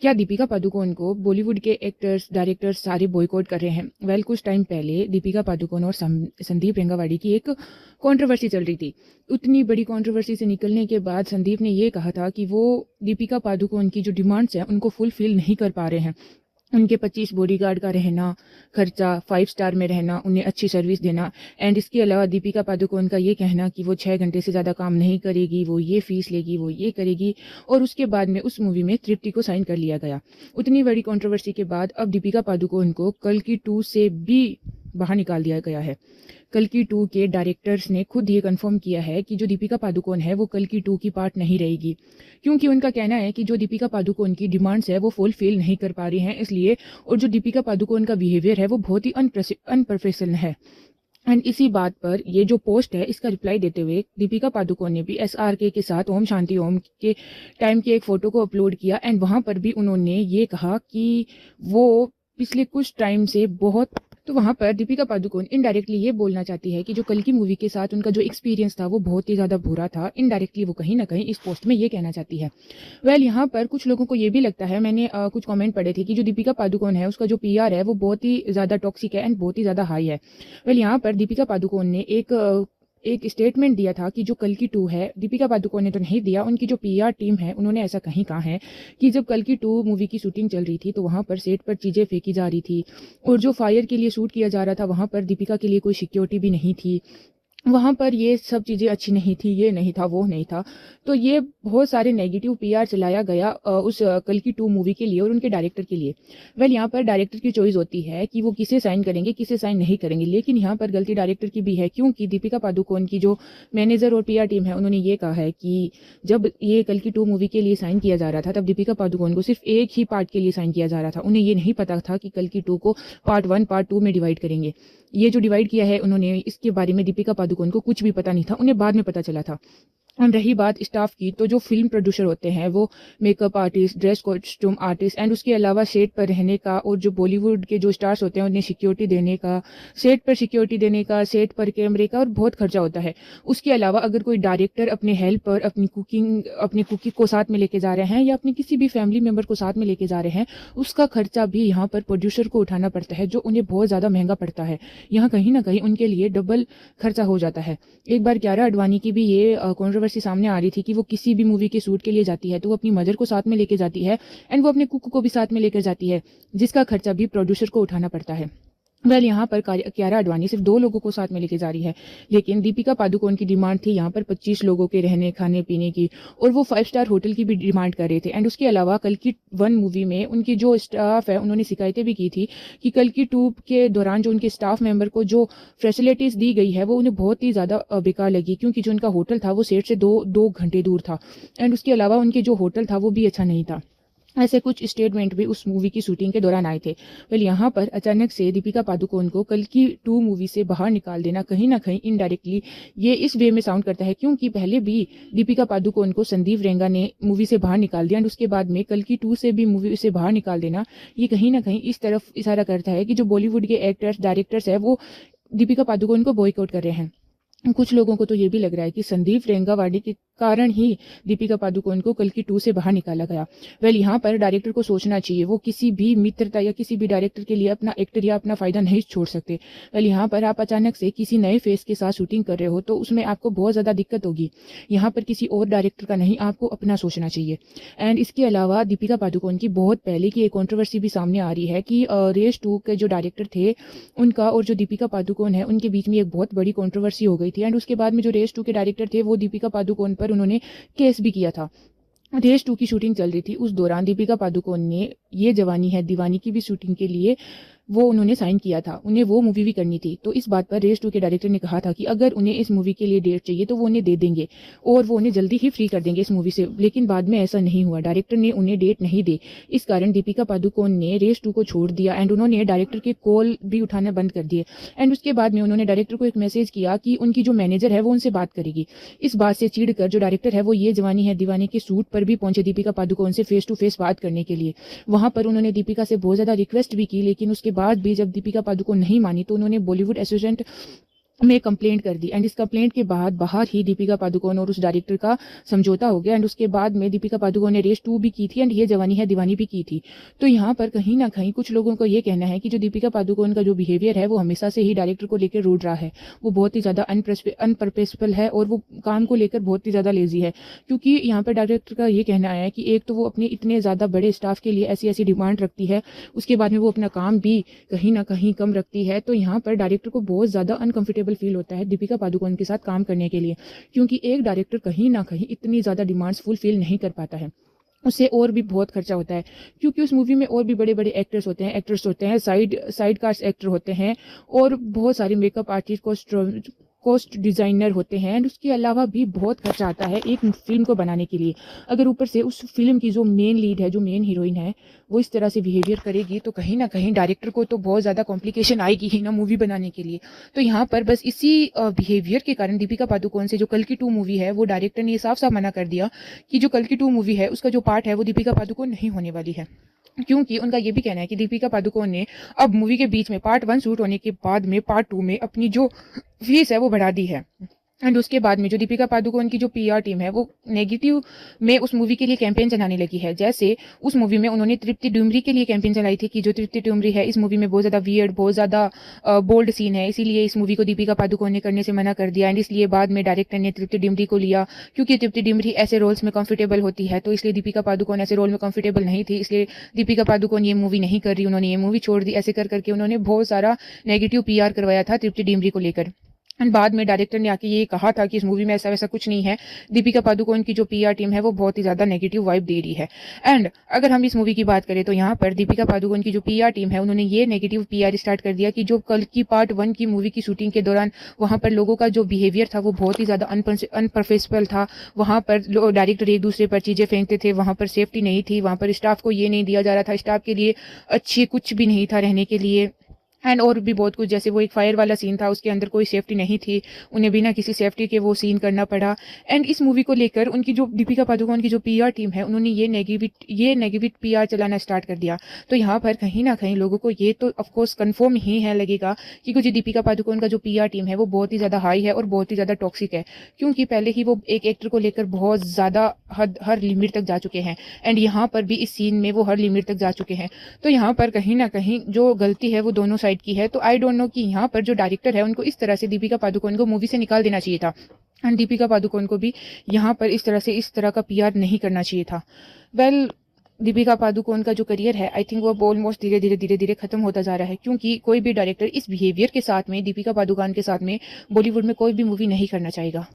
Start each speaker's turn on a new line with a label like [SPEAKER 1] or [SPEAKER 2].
[SPEAKER 1] क्या दीपिका पादुकोण को बॉलीवुड के एक्टर्स डायरेक्टर्स सारे बॉयकॉट कर रहे हैं? कुछ टाइम पहले दीपिका पादुकोण और संदीप रेंगावाडी की एक कंट्रोवर्सी चल रही थी। उतनी बड़ी कंट्रोवर्सी से निकलने के बाद संदीप ने ये कहा था कि वो दीपिका पादुकोण की जो डिमांड्स हैं उनको फुलफिल नहीं कर पा रहे हैं। उनके 25 बॉडीगार्ड का रहना खर्चा, 5 स्टार में रहना, उन्हें अच्छी सर्विस देना, एंड इसके अलावा दीपिका पादुकोण का ये कहना कि वो 6 घंटे से ज़्यादा काम नहीं करेगी, वो ये फीस लेगी, वो ये करेगी, और उसके बाद में उस मूवी में तृप्ति को साइन कर लिया गया। उतनी बड़ी कंट्रोवर्सी के बाद अब दीपिका पादुकोण को कल्कि 2 से भी बाहर निकाल दिया गया है। कल्कि 2 के डायरेक्टर्स ने खुद ये कंफर्म किया है कि जो दीपिका पादुकोण है वो कल्कि 2 की पार्ट नहीं रहेगी, क्योंकि उनका कहना है कि जो दीपिका पादुकोण की डिमांड्स है वो फुलफिल नहीं कर पा रही हैं इसलिए, और जो दीपिका पादुकोण का बिहेवियर है वो बहुत ही अनप्रोफेशनल है। एंड इसी बात पर ये जो पोस्ट है इसका रिप्लाई देते हुए दीपिका पादुकोण ने भी SRK के साथ ओम शांति ओम के टाइम की एक फोटो को अपलोड किया, एंड वहां पर भी उन्होंने ये कहा कि वो पिछले कुछ टाइम से बहुत, तो वहां पर दीपिका पादुकोण इनडायरेक्टली ये बोलना चाहती है कि जो कल की मूवी के साथ उनका जो एक्सपीरियंस था वो बहुत ही ज़्यादा बुरा था। इनडायरेक्टली वो कहीं ना कहीं इस पोस्ट में ये कहना चाहती है। यहाँ पर कुछ लोगों को ये भी लगता है, मैंने कुछ कमेंट पढ़े थे कि जो दीपिका पादुकोण है उसका जो PR है वो बहुत ही ज़्यादा टॉक्सिक है एंड बहुत ही ज़्यादा हाई है। यहाँ पर दीपिका पादुकोण ने एक स्टेटमेंट दिया था कि जो कल्कि 2 है, दीपिका पादुकोण ने तो नहीं दिया, उनकी जो PR टीम है उन्होंने ऐसा कहीं कहा है कि जब कल्कि 2 मूवी की शूटिंग चल रही थी तो वहां पर सेट पर चीज़ें फेंकी जा रही थी, और जो फायर के लिए शूट किया जा रहा था वहां पर दीपिका के लिए कोई सिक्योरिटी भी नहीं थी, वहाँ पर ये सब चीज़ें अच्छी नहीं थी, ये नहीं था, वो नहीं था। तो ये बहुत सारे नेगेटिव PR चलाया गया उस कल्कि 2 मूवी के लिए और उनके डायरेक्टर के लिए। यहाँ पर डायरेक्टर की चॉइस होती है कि वो किसे साइन करेंगे, किसे साइन नहीं करेंगे, लेकिन यहाँ पर गलती डायरेक्टर की भी है, क्योंकि दीपिका पादुकोण की जो मैनेजर और PR टीम है उन्होंने ये कहा है कि जब ये कल्कि 2 मूवी के लिए साइन किया जा रहा था तब दीपिका पादुकोण को सिर्फ एक ही पार्ट के लिए साइन किया जा रहा था। उन्हें ये नहीं पता था कि कल्कि 2 को पार्ट 1 पार्ट 2 में डिवाइड करेंगे। ये जो डिवाइड किया है उन्होंने, इसके बारे में दीपिका पादुकोण को कुछ भी पता नहीं था, उन्हें बाद में पता चला था। और रही बात स्टाफ की, तो जो फिल्म प्रोड्यूसर होते हैं वो makeup artist, dress costume artist, and उसके अलावा सेट पर रहने का, और जो बॉलीवुड के जो स्टार्स होते हैं उन्हें सिक्योरिटी देने का, सेट पर सिक्योरिटी देने का, सेट पर कैमरे का, और बहुत खर्चा होता है। उसके अलावा अगर कोई डायरेक्टर अपने हेल्पर, अपनी कुकिंग को साथ में लेके जा रहे हैं या अपने किसी भी फैमिली मेम्बर को साथ में लेके जा रहे हैं, उसका खर्चा भी यहाँ पर प्रोड्यूसर को उठाना पड़ता है, जो उन्हें बहुत ज़्यादा महंगा पड़ता है। यहाँ कहीं ना कहीं उनके लिए डबल खर्चा हो जाता है। एक बार कियारा आडवाणी की भी ये कंट्रोवर्सी सामने आ रही थी कि वो किसी भी मूवी के शूट के लिए जाती है तो वो अपनी मदर को साथ में लेके जाती है, एंड वो अपने कुक को भी साथ में लेकर जाती है, जिसका खर्चा भी प्रोड्यूसर को उठाना पड़ता है। यहाँ पर कियारा आडवाणी सिर्फ 2 लोगों को साथ में लेके जा रही है, लेकिन दीपिका पादुकोण की डिमांड थी यहाँ पर 25 लोगों के रहने खाने पीने की, और वो 5 स्टार होटल की भी डिमांड कर रहे थे। एंड उसके अलावा कल्कि 1 मूवी में उनकी जो स्टाफ है उन्होंने शिकायतें भी की थी कि कल्कि 2 के दौरान जो उनके स्टाफ मेंबर को जो फैसिलिटीज दी गई है वो उन्हें बहुत ही ज़्यादा बेकार लगी, क्योंकि जो उनका होटल था वो सेट से 2 घंटे दूर था, एंड उसके अलावा उनके जो होटल था वो भी अच्छा नहीं था। ऐसे कुछ स्टेटमेंट भी उस मूवी की शूटिंग के दौरान आए थे। यहाँ पर अचानक से दीपिका पादुकोण को कल्कि 2 मूवी से बाहर निकाल देना कहीं ना कहीं इनडायरेक्टली ये इस वे में साउंड करता है, क्योंकि पहले भी दीपिका पादुकोण को संदीप रेंगा ने मूवी से बाहर निकाल दिया, एंड उसके बाद में कल्कि 2 से भी मूवी से बाहर निकाल देना ये कहीं ना कहीं इस तरफ इशारा करता है कि जो बॉलीवुड के एक्टर्स डायरेक्टर्स है वो दीपिका पादुकोण को बॉयकॉट कर रहे हैं। कुछ लोगों को तो ये भी लग रहा है कि संदीप रेंगावाडी के कारण ही दीपिका पादुकोण को कल्कि 2 से बाहर निकाला गया। यहाँ पर डायरेक्टर को सोचना चाहिए, वो किसी भी मित्रता या किसी भी डायरेक्टर के लिए अपना एक्टर या अपना फायदा नहीं छोड़ सकते। यहाँ पर आप अचानक से किसी नए फेस के साथ शूटिंग कर रहे हो तो उसमें आपको बहुत ज़्यादा दिक्कत होगी। यहाँ पर किसी और डायरेक्टर का नहीं, आपको अपना सोचना चाहिए। एंड इसके अलावा दीपिका पादुकोण की बहुत पहले की एक कॉन्ट्रोवर्सी भी सामने आ रही है कि रेस 2 के जो डायरेक्टर थे उनका और जो दीपिका पादुकोण है उनके बीच में एक बहुत बड़ी कॉन्ट्रोवर्सी हो गई थी, एंड उसके बाद में जो रेस 2 के डायरेक्टर थे वो दीपिका पादुकोण पर उन्होंने केस भी किया था। रेस 2 की शूटिंग चल रही थी, उस दौरान दीपिका पादुकोण ने ये जवानी है दीवानी की भी शूटिंग के लिए वो उन्होंने साइन किया था, उन्हें वो मूवी भी करनी थी। तो इस बात पर रेस 2 के डायरेक्टर ने कहा था कि अगर उन्हें इस मूवी के लिए डेट चाहिए तो वो उन्हें दे देंगे और वो उन्हें जल्दी ही फ्री कर देंगे इस मूवी से, लेकिन बाद में ऐसा नहीं हुआ, डायरेक्टर ने उन्हें डेट नहीं दी। इस कारण दीपिका पादुकोण ने रेस 2 को छोड़ दिया, एंड उन्होंने डायरेक्टर के कॉल भी उठाना बंद कर दिए। एंड उसके बाद में उन्होंने डायरेक्टर को एक मैसेज किया कि उनकी जो मैनेजर है वो उनसे बात करेगी। इस बात से चिढ़कर जो डायरेक्टर है वो ये जवानी है दीवानी के शूट पर भी पहुंचे दीपिका पादुकोण से फेस टू फेस बात करने के लिए। वहां पर उन्होंने दीपिका से बहुत ज्यादा रिक्वेस्ट भी की, लेकिन उसके बाद भी जब दीपिका पादुकोण नहीं मानी तो उन्होंने बॉलीवुड एसोसिएशन में कंप्लेंट कर दी एंड इस कंप्लेंट के बाद बाहर ही दीपिका पादुकोण और उस डायरेक्टर का समझौता हो गया एंड उसके बाद में दीपिका पादुकोण ने रेस 2 भी की थी एंड ये जवानी है दीवानी भी की थी। तो यहाँ पर कहीं ना कहीं कुछ लोगों को ये कहना है कि जो दीपिका पादुकोण का जो बिहेवियर है वो हमेशा से ही डायरेक्टर को लेकर रूड रहा है, वो बहुत ही ज़्यादा अनपर्पसफुल है और वो काम को लेकर बहुत ही ज़्यादा लेजी है। क्योंकि यहाँ पर डायरेक्टर का ये कहना है कि एक तो वो अपने इतने ज़्यादा बड़े स्टाफ के लिए ऐसी ऐसी डिमांड रखती है, उसके बाद में वो अपना काम भी कहीं ना कहीं कम रखती है। तो यहाँ पर डायरेक्टर को बहुत ज़्यादा अनकंफर्टेबल फील होता है दीपिका पादुकोण के साथ काम करने के लिए, क्योंकि एक डायरेक्टर कहीं ना कहीं इतनी ज़्यादा डिमांड्स फुलफिल नहीं कर पाता है, उससे और भी बहुत खर्चा होता है। क्योंकि उस मूवी में और भी बड़े बड़े एक्टर्स होते हैं, साइड कास्ट एक्टर होते हैं और बहुत सारे मेकअप आर्टिस्ट कॉस्ट डिज़ाइनर होते हैं एंड उसके अलावा भी बहुत खर्चा आता है एक फिल्म को बनाने के लिए। अगर ऊपर से उस फिल्म की जो मेन लीड है, जो मेन हीरोइन है, वो इस तरह से बिहेवियर करेगी तो कहीं ना कहीं डायरेक्टर को तो बहुत ज़्यादा कॉम्प्लिकेशन आएगी ही ना मूवी बनाने के लिए। तो यहाँ पर बस इसी बिहेवियर के कारण दीपिका पादुकोण से जो कल की 2 मूवी है वो डायरेक्टर ने साफ साफ मना कर दिया कि जो कल की 2 मूवी है उसका जो पार्ट है वो दीपिका पादुकोण नहीं होने वाली है। क्योंकि उनका ये भी कहना है कि दीपिका पादुकोण ने अब मूवी के बीच में पार्ट 1 शूट होने के बाद में पार्ट 2 में अपनी जो फीस है वो बढ़ा दी है एंड उसके बाद में जो दीपिका पादुकोण की जो पीआर टीम है वो नेगेटिव में उस मूवी के लिए कैंपेन चलाने लगी है। जैसे उस मूवी में उन्होंने तृप्ति डुमरी के लिए कैंपेन चलाई थी कि जो तृप्ति डुमरी है इस मूवी में बहुत ज़्यादा वियर्ड, बहुत ज़्यादा बोल्ड सीन है, इसीलिए इस मूवी को दीपिका पादुकोण ने करने से मना कर दिया एंड इसलिए बाद में डायरेक्टर ने तृप्ति डिमरी को लिया क्योंकि तृप्ति डिमरी ऐसे रोल्स में कंफर्टेबल होती है। तो इसलिए दीपिका पादुकोण ऐसे रोल में कंफर्टेबल नहीं थी, इसलिए दीपिका पादुकोण ये मूवी नहीं कर रही, उन्होंने ये मूवी छोड़ दी। ऐसे कर करके उन्होंने बहुत सारा नेगेटिव पीआर करवाया था तृप्ति डिमरी को लेकर एंड बाद में डायरेक्टर ने आके ये कहा था कि इस मूवी में ऐसा वैसा कुछ नहीं है, दीपिका पादुकोण की जो पीआर टीम है वो बहुत ही ज़्यादा नेगेटिव वाइब दे रही है। एंड अगर हम इस मूवी की बात करें तो यहाँ पर दीपिका पादुकोण की जो पीआर टीम है उन्होंने ये नेगेटिव पीआर स्टार्ट कर दिया कि जो कल की पार्ट 1 की मूवी की शूटिंग के दौरान वहाँ पर लोगों का जो बिहेवियर था वो बहुत ही ज़्यादा अनप्रोफेशनल था। वहाँ पर डायरेक्टर एक दूसरे पर चीज़ें फेंकते थे, वहाँ पर सेफ्टी नहीं थी, वहाँ पर स्टाफ को ये नहीं दिया जा रहा था, स्टाफ के लिए अच्छी कुछ भी नहीं था रहने के लिए एंड और भी बहुत कुछ। जैसे वो एक फायर वाला सीन था, उसके अंदर कोई सेफ्टी नहीं थी, उन्हें बिना किसी सेफ्टी के वो सीन करना पड़ा। एंड इस मूवी को लेकर उनकी जो दीपिका पादुकोण की जो पीआर टीम है उन्होंने ये नेगेटिव पीआर चलाना स्टार्ट कर दिया। तो यहाँ पर कहीं ना कहीं लोगों को ये तो ऑफकोर्स कन्फर्म ही है लगेगा कि जो दीपिका पादुकोण का जो पीआर टीम है वो बहुत ही ज़्यादा हाई है और बहुत ही ज़्यादा टॉक्सिक है, क्योंकि पहले ही वो एक एक्टर को लेकर बहुत ज़्यादा हर लिमिट तक जा चुके हैं एंड यहाँ पर भी इस सीन में वो हर लिमिट तक जा चुके हैं। तो यहाँ पर कहीं ना कहीं जो गलती है वो दोनों साइड की है। तो आई डोंट नो कि यहाँ पर जो डायरेक्टर है उनको इस तरह से दीपिका पादुकोण को मूवी से निकाल देना चाहिए था एंड दीपिका पादुकोण को भी यहाँ पर इस तरह का पीआर नहीं करना चाहिए था। दीपिका पादुकोण का जो करियर है आई थिंक वो ऑलमोस्ट धीरे धीरे खत्म होता जा रहा है, क्योंकि कोई भी डायरेक्टर इस बिहेवियर के साथ में दीपिका पादुकोण के साथ में बॉलीवुड में कोई भी मूवी नहीं करना चाहेगा।